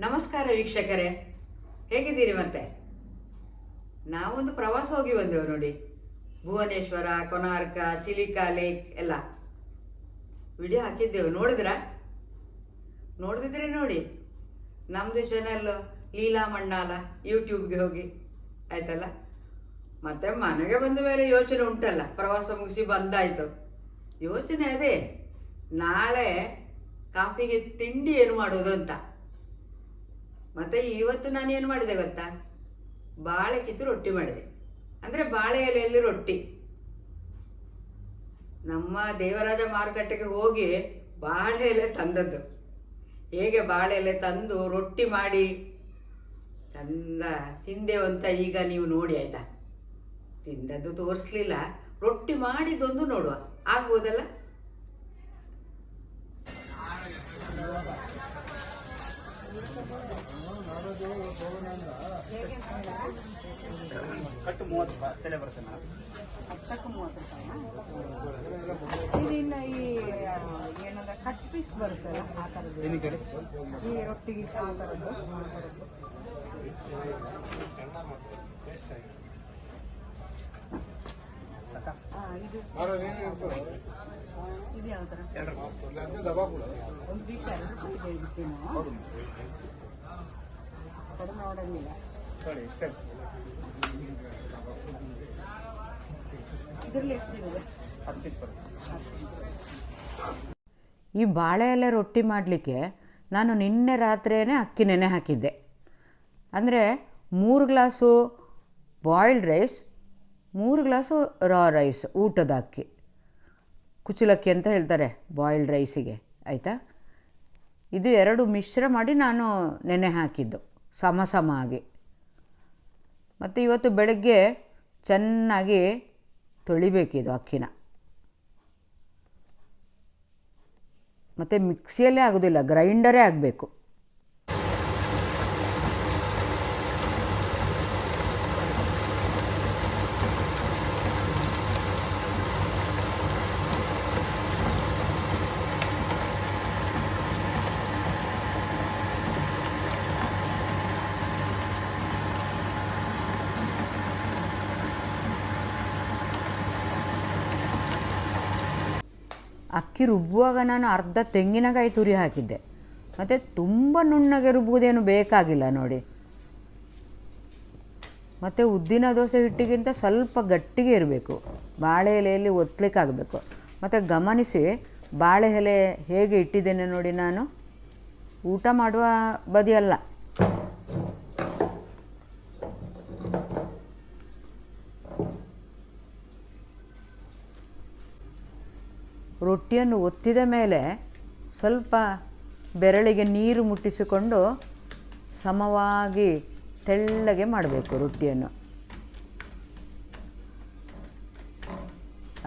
ನಮಸ್ಕಾರ ವೀಕ್ಷಕರೇ, ಹೇಗಿದ್ದೀರಿ? ಮತ್ತೆ ನಾವೊಂದು ಪ್ರವಾಸ ಹೋಗಿ ಬಂದೆವು ನೋಡಿ. ಭುವನೇಶ್ವರ, ಕೊನಾರ್ಕ, ಚಿಲಿಕಾ ಲೇಕ್ ಎಲ್ಲ ವಿಡಿಯೋ ಹಾಕಿದ್ದೆವು. ನೋಡಿದ್ರೆ ನೋಡಿ, ನಮ್ಮದು ಚಾನಲ್ ಲೀಲಾ ಮಣ್ಣಾಲ ಯೂಟ್ಯೂಬ್ಗೆ ಹೋಗಿ ಆಯ್ತಲ್ಲ. ಮತ್ತೆ ಮನೆಗೆ ಬಂದ ಮೇಲೆ ಯೋಚನೆ ಉಂಟಲ್ಲ, ಪ್ರವಾಸ ಮುಗಿಸಿ ಬಂದಾಯ್ತು. ಯೋಚನೆ ಅದೇ, ನಾಳೆ ಕಾಫಿಗೆ ತಿಂಡಿ ಏನು ಮಾಡೋದು ಅಂತ. ಮತ್ತೆ ಇವತ್ತು ನಾನು ಏನು ಮಾಡಿದೆ ಗೊತ್ತಾ? ಬಾಳೆ ಕಿತ್ತು ರೊಟ್ಟಿ ಮಾಡಿದೆ. ಅಂದರೆ ಬಾಳೆ ಎಲೆಯಲ್ಲಿ ರೊಟ್ಟಿ. ನಮ್ಮ ದೇವರಾಜ ಮಾರುಕಟ್ಟೆಗೆ ಹೋಗಿ ಬಾಳೆ ಎಲೆ ತಂದದ್ದು. ಹೇಗೆ ಬಾಳೆ ಎಲೆ ತಂದು ರೊಟ್ಟಿ ಮಾಡಿ ಚಂದ ತಿಂದೆವು ಅಂತ ಈಗ ನೀವು ನೋಡಿ ಆಯ್ತಾ. ತಿಂದದ್ದು ತೋರಿಸ್ಲಿಲ್ಲ, ರೊಟ್ಟಿ ಮಾಡಿದ್ದೊಂದು ನೋಡುವ, ಆಗ್ಬೋದಲ್ಲ? ಕಟ್ಟು 30 ತಲೆ ಬರ್ತೇನೆ. 10-30 ರೂಪಾಯಿ. ಇನ್ನು ಈ ಏನಂದ್ರೆ ಕಟ್ ಪೀಸ್ ಬರುತ್ತಲ್ಲ ಆ ಥರದ್ದು, ಈ ರೊಟ್ಟಿಗೆ ಆ ಥರದ್ದು. ಇದು ಯಾವ ಥರ? ಒಂದು ಪೀಸ್ 2 ರೂಪಾಯಿ ಇದಕ್ಕೆ ನಾವು ಕಡಿಮೆ ಮಾಡೋಂಗಿಲ್ಲ. ಇದರಲ್ಲಿ ಎಷ್ಟಿದೆ? 10 ಪೀಸ್ ಬರುತ್ತೆ. ಈ ಬಾಳೆ ಎಲೆ ರೊಟ್ಟಿ ಮಾಡಲಿಕ್ಕೆ ನಾನು ನಿನ್ನೆ ರಾತ್ರಿಯೇ ಅಕ್ಕಿ ನೆನೆ ಹಾಕಿದ್ದೆ. ಅಂದರೆ 3 ಗ್ಲಾಸು ಬಾಯ್ಲ್ಡ್ ರೈಸ್, 3 ಗ್ಲಾಸು ರಾ ರೈಸ್, ಊಟದ ಅಕ್ಕಿ, ಕುಚಲಕ್ಕಿ ಅಂತ ಹೇಳ್ತಾರೆ ಬಾಯ್ಲ್ಡ್ ರೈಸಿಗೆ, ಆಯಿತಾ. ಇದು 2 ಮಿಶ್ರ ಮಾಡಿ ನಾನು ನೆನೆ ಹಾಕಿದ್ದು ಸಮ ಆಗಿ. ಮತ್ತು ಇವತ್ತು ಬೆಳಗ್ಗೆ ಚೆನ್ನಾಗಿ ತೊಳಿಬೇಕಿದು ಅಕ್ಕಿನ. ಮತ್ತು ಮಿಕ್ಸಿಯಲ್ಲೇ ಆಗೋದಿಲ್ಲ, ಗ್ರೈಂಡರೇ ಆಗಬೇಕು. ಅಕ್ಕಿ ರುಬ್ಬುವಾಗ ನಾನು ಅರ್ಧ ತೆಂಗಿನಕಾಯಿ ತುರಿ ಹಾಕಿದ್ದೆ. ಮತ್ತು ತುಂಬ ನುಣ್ಣಗೆ ರುಬ್ಬುವುದೇನು ಬೇಕಾಗಿಲ್ಲ ನೋಡಿ. ಮತ್ತು ಉದ್ದಿನ ದೋಸೆ ಹಿಟ್ಟಿಗಿಂತ ಸ್ವಲ್ಪ ಗಟ್ಟಿಗೆ ಇರಬೇಕು, ಬಾಳೆ ಎಲೆಯಲ್ಲಿ ಒತ್ತಲಿಕ್ಕಾಗಬೇಕು. ಮತ್ತು ಗಮನಿಸಿ, ಬಾಳೆ ಎಲೆ ಹೇಗೆ ಇಟ್ಟಿದ್ದೇನೆ ನೋಡಿ, ನಾನು ಊಟ ಮಾಡುವ ಬದಿಯಲ್ಲ. ರೊಟ್ಟಿಯನ್ನು ಒತ್ತಿದ ಮೇಲೆ ಸ್ವಲ್ಪ ಬೆರಳಿಗೆ ನೀರು ಮುಟ್ಟಿಸಿಕೊಂಡು ಸಮವಾಗಿ ತೆಳ್ಳಗೆ ಮಾಡಬೇಕು ರೊಟ್ಟಿಯನ್ನು.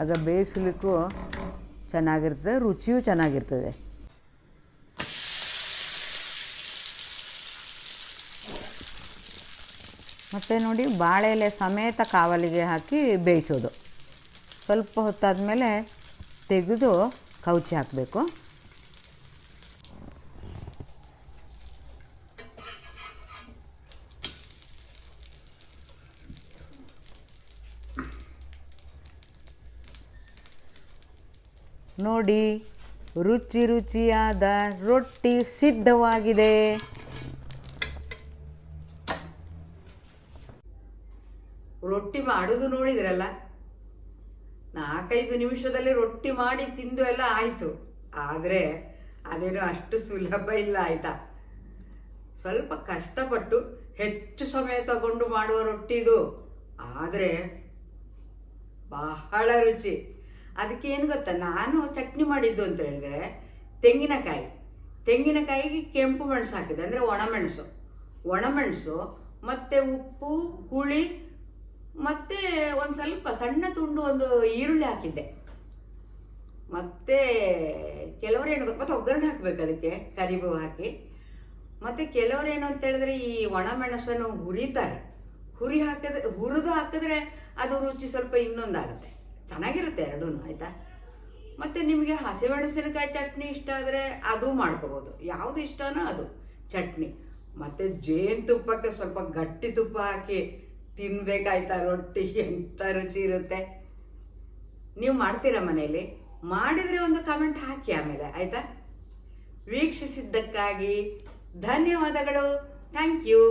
ಆಗ ಬೇಯಿಸಲಿಕ್ಕೂ ಚೆನ್ನಾಗಿರ್ತದೆ, ರುಚಿಯೂ ಚೆನ್ನಾಗಿರ್ತದೆ. ಮತ್ತು ನೋಡಿ, ಬಾಳೆ ಎಲೆ ಸಮೇತ ಕಾವಲಿಗೆ ಹಾಕಿ ಬೇಯಿಸೋದು. ಸ್ವಲ್ಪ ಹೊತ್ತಾದಮೇಲೆ ತೆಗೆದು ಕೌಚಿ ಹಾಕಬೇಕು. ನೋಡಿ, ರುಚಿಯಾದ ರೊಟ್ಟಿ ಸಿದ್ಧವಾಗಿದೆ. ರೊಟ್ಟಿ ಮಾಡೋದು ನೋಡಿದ್ರಲ್ಲ, 4-5 ನಿಮಿಷದಲ್ಲಿ ರೊಟ್ಟಿ ಮಾಡಿ ತಿಂದು ಎಲ್ಲ ಆಯಿತು. ಆದರೆ ಅದೇನು ಅಷ್ಟು ಸುಲಭ ಇಲ್ಲ ಆಯಿತಾ. ಸ್ವಲ್ಪ ಕಷ್ಟಪಟ್ಟು ಹೆಚ್ಚು ಸಮಯ ತಗೊಂಡು ಮಾಡುವ ರೊಟ್ಟಿ ಇದು. ಆದರೆ ಬಹಳ ರುಚಿ. ಅದಕ್ಕೆ ಏನು ಗೊತ್ತಾ, ನಾನು ಚಟ್ನಿ ಮಾಡಿದ್ದು ಅಂತ ಹೇಳಿದ್ರೆ ತೆಂಗಿನಕಾಯಿಗೆ ಕೆಂಪು ಮೆಣಸು ಹಾಕಿದೆ, ಅಂದರೆ ಒಣಮೆಣಸು ಮತ್ತು ಉಪ್ಪು, ಹುಳಿ, ಮತ್ತು ಒಂದು ಸ್ವಲ್ಪ ಸಣ್ಣ ತುಂಡು ಒಂದು ಈರುಳ್ಳಿ ಹಾಕಿದ್ದೆ. ಮತ್ತು ಕೆಲವರೇನು ಗೊತ್ತ, ಮತ್ತು ಒಗ್ಗರಣೆ ಹಾಕಬೇಕು ಅದಕ್ಕೆ, ಕರಿಬೇವು ಹಾಕಿ. ಮತ್ತು ಕೆಲವರೇನು ಅಂತ ಹೇಳಿದ್ರೆ ಈ ಒಣಮೆಣಸನ್ನು ಹುರಿತಾರೆ. ಹುರಿದು ಹಾಕಿದ್ರೆ ಅದು ರುಚಿ ಸ್ವಲ್ಪ ಇನ್ನೊಂದಾಗುತ್ತೆ, ಚೆನ್ನಾಗಿರುತ್ತೆ ಎರಡೂ, ಆಯಿತಾ. ಮತ್ತು ನಿಮಗೆ ಹಸಿಮೆಣಸಿನಕಾಯಿ ಚಟ್ನಿ ಇಷ್ಟ ಆದರೆ ಅದು ಮಾಡ್ಕೋಬೋದು, ಯಾವುದು ಇಷ್ಟನೋ ಅದು ಚಟ್ನಿ. ಮತ್ತೆ ಜೇನುತುಪ್ಪಕ್ಕೆ ಸ್ವಲ್ಪ ಗಟ್ಟಿ ತುಪ್ಪ ಹಾಕಿ ತಿನ್ಬೇಕಾಯ್ತಾ ರೊಟ್ಟಿ, ಎಂತ ರುಚಿ ಇರುತ್ತೆ. ನೀವು ಮಾಡ್ತೀರಾ ಮನೆಯಲ್ಲಿ? ಮಾಡಿದರೆ ಒಂದು ಕಮೆಂಟ್ ಹಾಕಿ ಆಮೇಲೆ, ಆಯ್ತಾ? ವೀಕ್ಷಿಸಿದ್ದಕ್ಕಾಗಿ ಧನ್ಯವಾದಗಳು. Thank you.